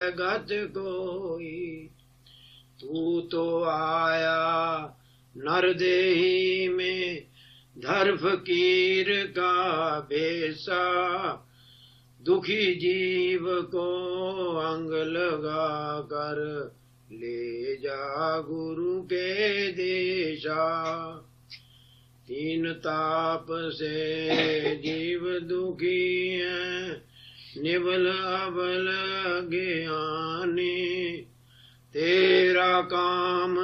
जगत कोई। तू तो आया नरदेही में धर फकीर का भेसा, दुखी जीव को अंग लगा कर ले जा गुरु के देशा। तीन ताप से जीव दुखी है, निबल अबल ज्ञानी। तेरा काम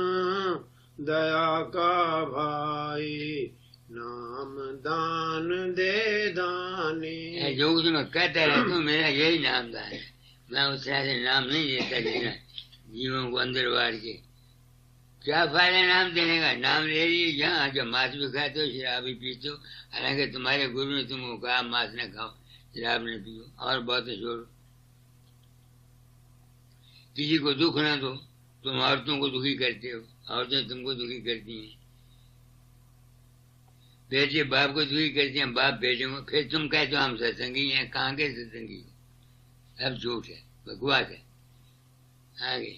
दया का भाई, नाम दान दे दानी। जो कुछ मैं कहता रहता हूँ मेरा यही नाम दान है। मैं उस तरह से नाम नहीं देता देना जीवों को अंदर बाहर के। क्या फायदा नाम देने का? नाम ले लिए जहाँ जब मांस भी खाते हो, शराब भी पीते हो, हालांकि तुम्हारे गुरु ने तुमको कहा मांस न खाओ, शराब न पियो और बहुत छोड़ो। किसी को दुख ना दो। तुम औरतों को दुखी करते हो, औरतें तुमको दुखी करती हैं। बेटे बाप को दुखी करते हैं, बाप बेटे को। फिर तुम कहते हो हम सत्संगी हैं। कहाँ के सत्संगी हो? सब झूठ है, बकवास है। आगे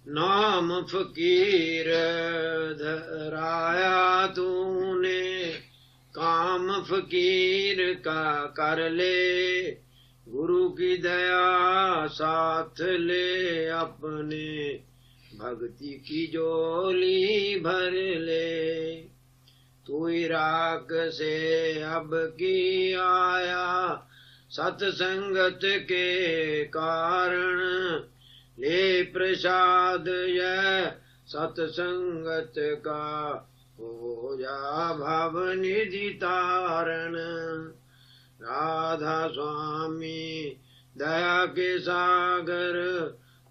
नाम फकीर धराया तूने, काम फकीर का कर ले। गुरु की दया साथ ले, अपने भक्ति की झोली भर ले। तू इराक से अब की आया, सत्संगत के कारण। ले प्रसाद यह सत्संगत का, हो जा भव निधि तारण। राधा स्वामी दया के सागर,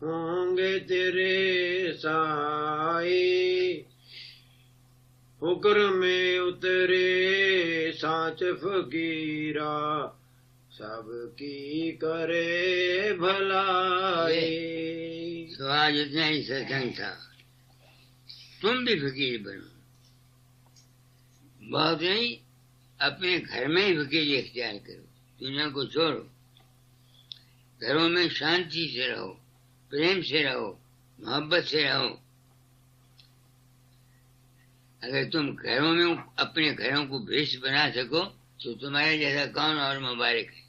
होंगे तेरे साई। हुक्र में उतरे साच फकीरा, सबकी करे भलाई। तो आज इतना ही सत्संग था। तुम भी फकीर बनो। बहुत नहीं, अपने घर में ही फकीरी इख्तियार करो। दुनिया को छोड़ो। घरों में शांति से रहो, प्रेम से रहो, मोहब्बत से रहो। अगर तुम घरों में अपने घरों को भ्रष्ट बना सको तो तुम्हारे जैसा कौन और मुबारक है।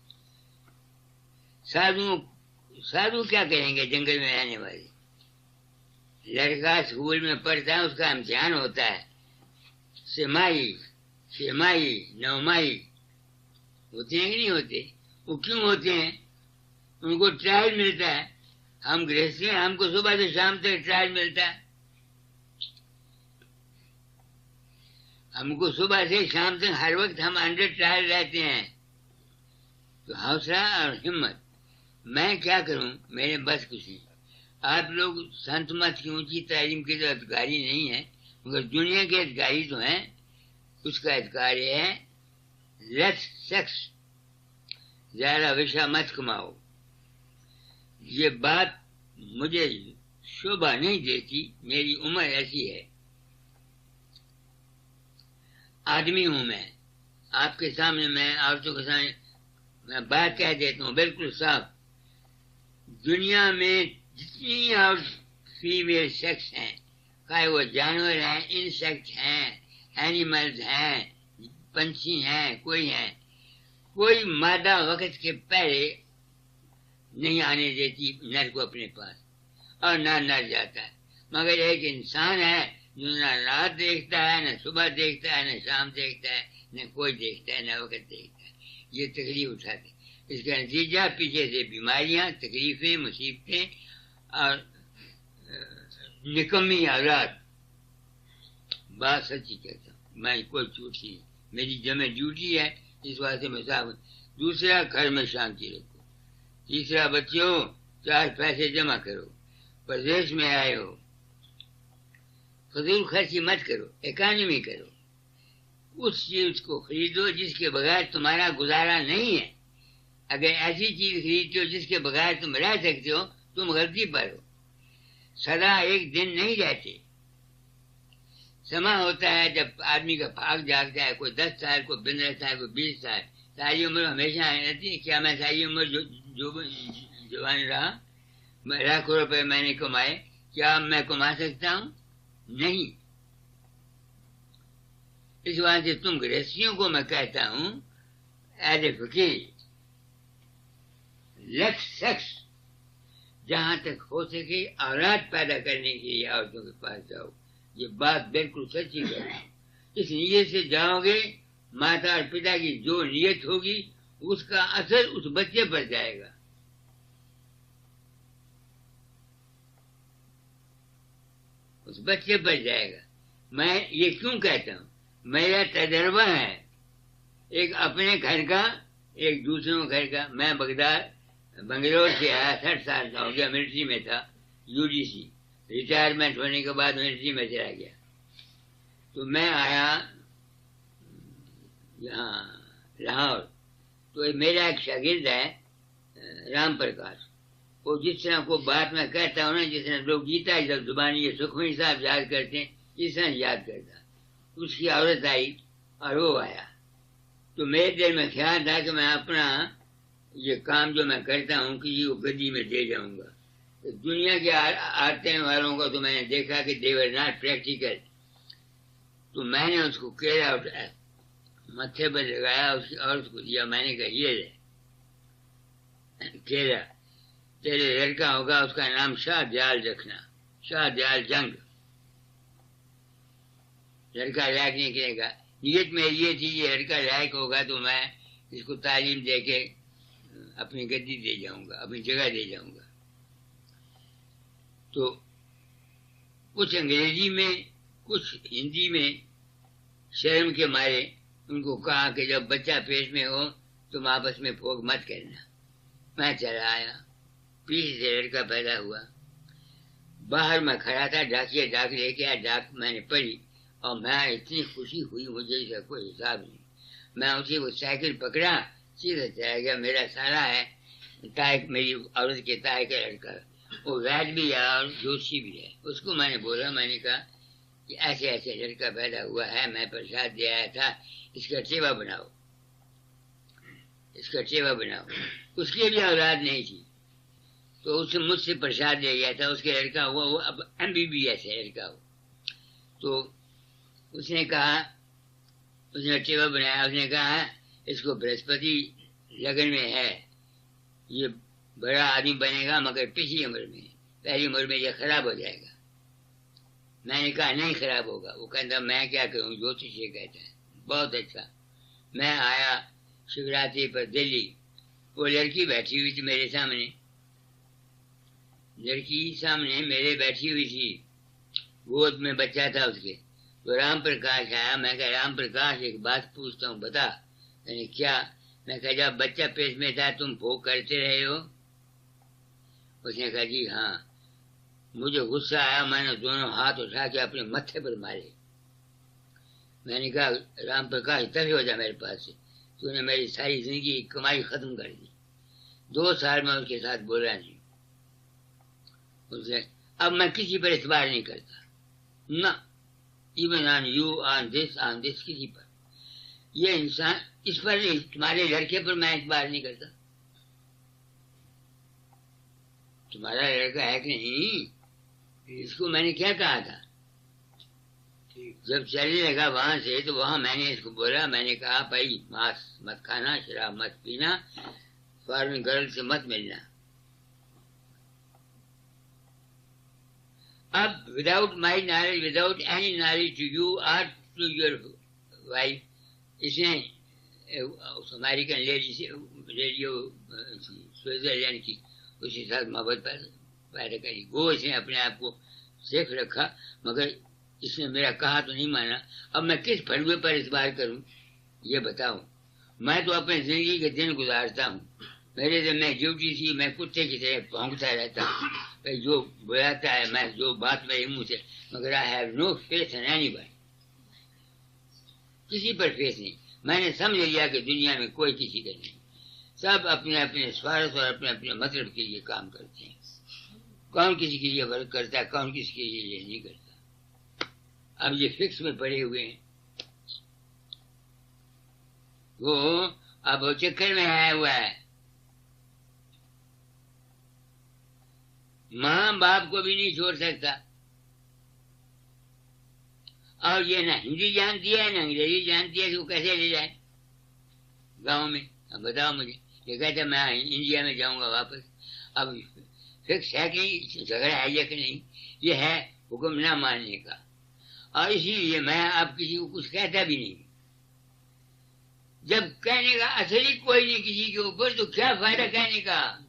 साधु क्या करेंगे जंगल में रहने वाले? लड़का स्कूल में पढ़ता है, उसका इम्तिहान होता है, सेमाई, छमाही, नौमाही होते हैं कि नहीं होते? वो क्यों होते हैं? उनको ट्रायल मिलता है। हम गृहस्थी हैं, हमको सुबह से शाम तक ट्रायल मिलता है। हमको सुबह से शाम तक हर वक्त हम अंडर ट्रायल रहते हैं। तो हौसला और हिम्मत। मैं क्या करूं, मेरे बस कुछ नहीं। आप लोग संत मत की ऊंची तालीम के तो अधिकारी नहीं है, मगर दुनिया के अधिकारी तो हैं। उसका अधिकार है लेस सेक्स, ज्यादा विषा मत कमाओ। ये बात मुझे शोभा नहीं देती, मेरी उम्र ऐसी है। आदमी हूं मैं, आपके सामने मैं औरतों के सामने मैं बात कह देता हूँ बिल्कुल साफ। दुनिया में जितनी और फीमेल सेक्स हैं, चाहे वो जानवर हैं, इंसेक्ट हैं, एनिमल्स हैं, पंछी हैं, कोई मादा वक्त के पहले नहीं आने देती नर को अपने पास, और ना नर जाता है। मगर एक इंसान है जो न रात देखता है, न सुबह देखता है, न शाम देखता है, न कोई देखता है, न वक्त देखता है। ये तकलीफ उठाते। इसका नतीजा पीछे से बीमारियां, तकलीफें, मुसीबतें और निकम्मी औलाद। बात सच्ची कहता हूँ, मैं कोई झूठ नहीं। मेरी जमे ड्यूटी है, इस वास्ते मैं साफ। दूसरा, घर में शांति रखो। तीसरा, बच्चों 4 पैसे जमा करो। प्रदेश में आए हो, फजूल खर्ची मत करो, इकोनॉमी करो। उस चीज को खरीदो जिसके बगैर तुम्हारा गुजारा नहीं है। अगर ऐसी चीज खरीदते हो जिसके बगैर तुम रह सकते हो, तुम गलती पर हो। सदा एक दिन नहीं रहते। समय होता है जब आदमी का भाग जागता है। कोई 10 साल, कोई 15 साल, कोई 20 साल। सारी उम्र हमेशा रहती है। क्या मैं सारी उम्र जवान रहा? लाखों रुपए मैंने कमाए, क्या मैं कमा सकता हूं? नहीं। इस बात से तुम गृहस्थियों को मैं कहता हूं, एज ए फकीर, लक्ष्य शख्स जहां तक हो सके औलाद पैदा करने के लिए औरतों के पास जाओ। ये बात बिल्कुल सच्ची है। इस नीयत से जाओगे, माता और पिता की जो नीयत होगी उसका असर उस बच्चे पर जाएगा। उस बच्चे पर जाएगा। मैं ये क्यों कहता हूं? मेरा तजर्बा है, एक अपने घर का, एक दूसरों घर का। मैं बंगलोर से आया, 60 साल का हो गया, मिलिट्री में था, यूडीसी। रिटायरमेंट होने के बाद मिलिट्री में चला गया। तो मैं आया यहाँ लाहौर। तो मेरा एक शागिर्द है राम प्रकाश, वो जिस तरह को बात मैं कहता हूँ ना, जिस तरह लोग गीता जब जुबानी ये सुखमणी साहब याद करते हैं, इस तरह याद करता। उसकी औरत आई और वो आया, तो मेरे दिल में ख्याल था कि मैं अपना ये काम जो मैं करता हूँ किसी को गद्दी में दे जाऊंगा। तो दुनिया के आते वालों को तो मैंने देखा कि दे वर नॉट प्रैक्टिकल। तो मैंने उसको केला उठाया, मत्थे पर लगाया, उसकी औरत को दिया। मैंने कहा ये ले केला, तेरे लड़का होगा, उसका नाम शाह दयाल रखना, शाह दयाल जंग। लड़का लायक निकलेगा। नीयत में ये थी, ये लड़का लायक होगा तो मैं इसको तालीम दे के अपनी गद्दी दे जाऊंगा, अपनी जगह दे जाऊंगा। तो कुछ अंग्रेजी में, कुछ हिंदी में, शर्म के मारे उनको कहा कि जब बच्चा पेट में हो तुम आपस में फोक मत करना। मैं चला आया, पीछे से लड़का पैदा हुआ। बाहर मैं खड़ा था, डाकिया डाक लेके आया, डाक मैंने पढ़ी और मैं इतनी खुशी हुई, मुझे इसका कोई हिसाब नहीं। मैं उसी वो साइकिल पकड़ा, सीधा चला गया। मेरा साला है, ताय, मेरी औरत के ताय का लड़का, वो वैद भी है और जोशी भी है। उसको मैंने बोला, मैंने कहा कि ऐसे ऐसे लड़का पैदा हुआ है, मैं प्रसाद दे आया था, इसका सेवा बनाओ, इसका सेवा बनाओ। उसकी भी औलाद नहीं थी, तो उससे मुझसे प्रसाद ले गया था। उसके लड़का हुआ, वो अब MBBS है लड़का हो। तो उसने कहा, उसने सेवा बनाया, उसने कहा इसको बृहस्पति लगन में है, ये बड़ा आदमी बनेगा मगर पिछली उम्र में, पहली उम्र में ये खराब हो जाएगा। मैंने कहा नहीं खराब होगा। वो कहता मैं क्या करूं, ज्योतिष ये कहता है। बहुत अच्छा। मैं आया शिवरात्रि पर दिल्ली, वो लड़की बैठी हुई थी मेरे सामने, लड़की सामने मेरे बैठी हुई थी, गोद में बच्चा था उसके। तो राम प्रकाश आया। मैं कहा राम प्रकाश एक बात पूछता हूँ, बता। मैंने क्या? मैं कहा जब बच्चा पेट में था तुम भोग करते रहे हो? उसने कहा जी हाँ। मुझे गुस्सा आया, मैंने दोनों हाथ उठा के अपने मत्थे पर मारे। मैंने कहा राम प्रकाश तभी हो जा मेरे पास से, तूने मेरी सारी जिंदगी की कमाई खत्म कर दी। 2 साल में उसके साथ बोला नहीं। उसने, अब मैं किसी पर इतबार नहीं करता ना, even on you, on this, किसी पर। ये इंसान, इस पर नहीं, तुम्हारे लड़के पर मैं इतबार नहीं करता। तुम्हारा लड़का है कि नहीं, इसको मैंने क्या कहा था जब चलने लगा वहां से, तो वहां मैंने इसको बोला, मैंने कहा भाई मांस मत खाना, शराब मत पीना, फॉरेन गर्ल से मत मिलना। अब without my knowledge, without any knowledge to you और टू योर वाइफ, इसने अमेरिकन रेडियो स्विट्जरलैंड की उसके साथ मोहब्बत पैदा करी। वो इसने अपने आप को सेफ रखा, मगर इसने मेरा कहा तो नहीं माना। अब मैं किस फलवे पर इस बार करूं ये बताऊं। मैं तो अपने जिंदगी के दिन गुजारता हूं, मेरे दिन में ड्यूटी थी, मैं कुत्ते की तरह भौंकता रहता हूं, जो बुलाता है मैं, जो बात मेरे मुंह से, मगर I have no faith in anybody, किसी पर फेथ नहीं। मैंने समझ लिया कि दुनिया में कोई किसी का नहीं, सब अपने अपने स्वार्थ और अपने अपने मतलब के लिए काम करते हैं। कौन किसी के लिए वर्क करता है, कौन किसी के लिए ये नहीं करता। अब ये फिक्स में पड़े हुए हैं, वो अब वो चक्कर में आया हुआ है। माँ बाप को भी नहीं छोड़ सकता, और ये ना हिंदी जानती है ना अंग्रेजी जानती है, तो कैसे ले जाए गांव में? अब बताओ मुझे। ये कहते मैं इंडिया में जाऊंगा वापस। अब फिक्स है कि झगड़ा है या कि नहीं? ये है हुक्म ना मानने का, और इसीलिए मैं अब किसी को कुछ कहता भी नहीं। जब कहने का असली कोई नहीं किसी के ऊपर, तो क्या फायदा कहने का?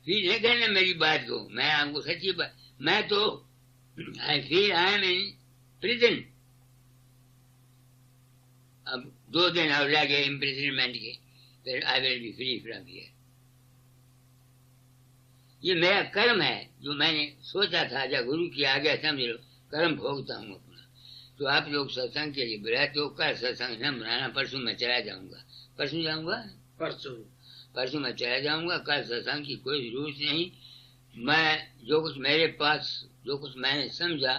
फिर नहीं कहना मेरी बात को, मैं आपको सच्ची बात, मैं तो I feel I am in prison. अब 2 दिन और लगे इम्प्रिजनमेंट के, फिर I will be free from here. ये मेरा कर्म है जो मैंने सोचा था, जब गुरु की आज्ञा समझ लो, कर्म भोगता हूँ अपना। तो आप लोग सत्संग के लिए बुलाते हो, कल सत्संग न बनाना, परसों मैं चला जाऊंगा। परसों जाऊंगा, परसों मैं चला जाऊंगा। कल सत्संग की कोई जरूरत नहीं। मैं जो कुछ मेरे पास, जो कुछ मैंने समझा,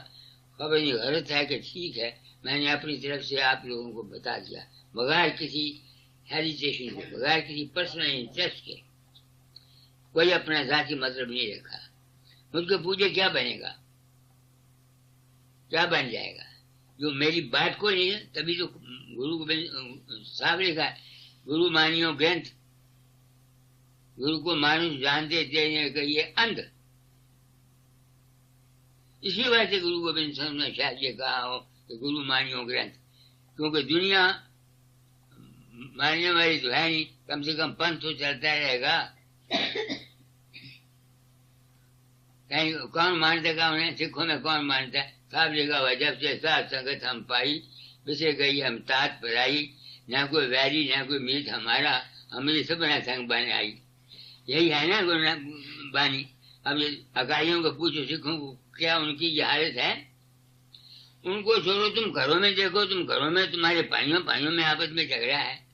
खबर नहीं गलत है कि ठीक है, मैंने अपनी तरफ से आप लोगों को बता दिया, बगैर किसी हेजिटेशन के, बगैर किसी पर्सनल इंटरेस्ट के। कोई अपना जाति मतलब नहीं रखा। मुझको पूछे क्या बनेगा, क्या बन जाएगा? जो मेरी बात को नहीं है, तभी तो गुरु गोविंद साहब लिखा है, गुरु मानियो ग्रंथ, गुरु को मानुष जानते देने का ये अंध। इसी वजह से गुरु गोविंद साहब ने शायद ये कहा हो कि गुरु मानियो ग्रंथ, क्योंकि दुनिया मानने वाली तो है नहीं, कम से कम पंथ तो चलता रहेगा। कहीं कौन मानता का उन्हें? सिखों में कौन मानता है? साहब लिखा हुआ, जब से साथ संगत हम पाई, बिसे गई हम तात पराई, ना कोई वैरी ना कोई मीत हमारा, हमें सब ना संग बन आई। यही है ना गुरु बानी। अब ये अकाइयों को पूछो, सिखों को क्या उनकी ये हालत है? उनको छोड़ो, तुम घरों में देखो, तुम घरों में तुम्हारे भाइयों में आपस में झगड़ा है,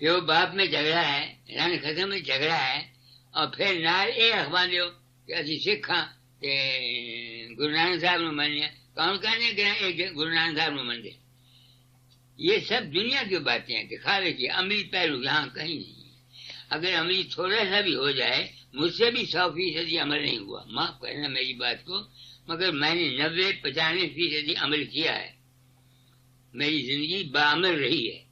प्यो बाप में झगड़ा है, रंग खत्म में झगड़ा है, और फिर नाल ये अखबार दो कि असी सिखा गुरु नानक साहब ने मन लिया। कौन कहने गुरु नानक साहब ने मन दे? ये सब दुनिया की बातें हैं, दिखावे की। अमली पहलू यहाँ कहीं नहीं। अगर अमली थोड़ा सा भी हो जाए, मुझसे भी 100% अमल नहीं हुआ, माफ करना मेरी बात को, मगर मैंने 90-95% अमल किया है। मेरी जिंदगी बाअमल रही है,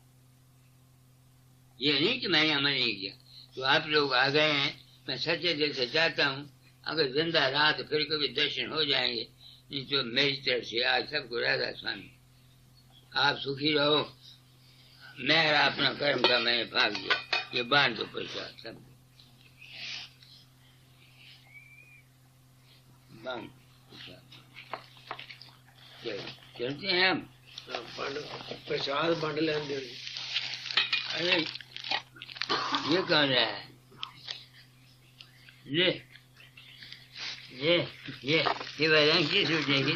ये नहीं कि मैंने अमल नहीं किया। तो आप लोग आ गए हैं, मैं सच्चे दिल से चाहता हूँ, अगर जिंदा रहा तो फिर कभी दर्शन हो जाएंगे, नहीं तो मेरी तरफ से आज सबको राधा स्वामी। आप सुखी रहो। मेरा अपना कर्म का मैंने भाग दिया, ये बांध दो पैसा सब बांध। चलते हैं हम, प्रसाद बंड लेंगे। अरे ये कौन रहा है? ये बयान की सोचेगी।